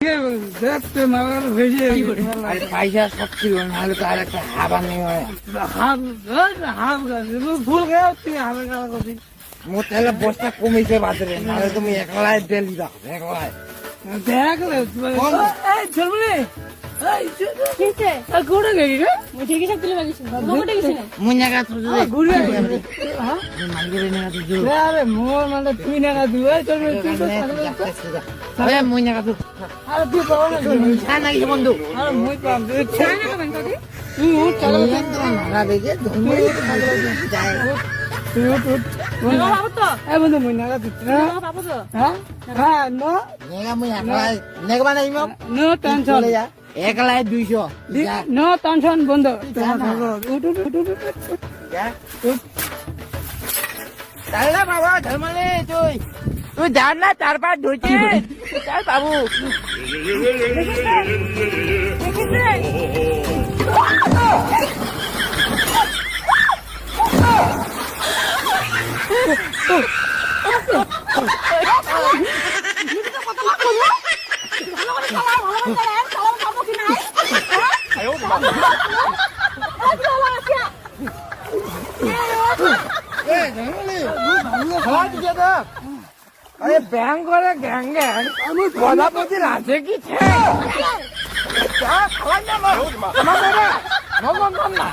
দেখতে মাগার ভেজে পয়সা সব ছিল নাহলে তো আর একটা হাবা নেই ভুল গেও তুই হাবে গেলা করবি মোর তাহলে বস্তা কমেছে বাজারে নাহলে তুমি একলাই ডেলি রাখো একলাই দেখলে চলবি ঘুরে গেলি রে মুন্যাকা ঘুরে মাইগরে আরে মোর মানে তুই না দিবে চলবে মুন্যাকা তো আরে তুই পাবো না ছাড় নাকি বন্ধু আরে মুই পাম তুই না খাবেন কাকি তুই উঠ চলো নাগা দেখে যায় তুই উঠ এই বন্ধু মুই নাগা দিতে হ্যাঁ হ্যাঁ নো নেগা মুই একলাই নেগা বানাই মো নো টেনশন একলাই 200 নো টেনশন বন্ধু উঠ উঠ উঠ উঠ তাহলে বাবা ধর্মলে তুই জান না 4-5 ধরছি চল বাবু अरे बैंक वाले गैंग प्रजापति राज्य की थे क्या खबर ना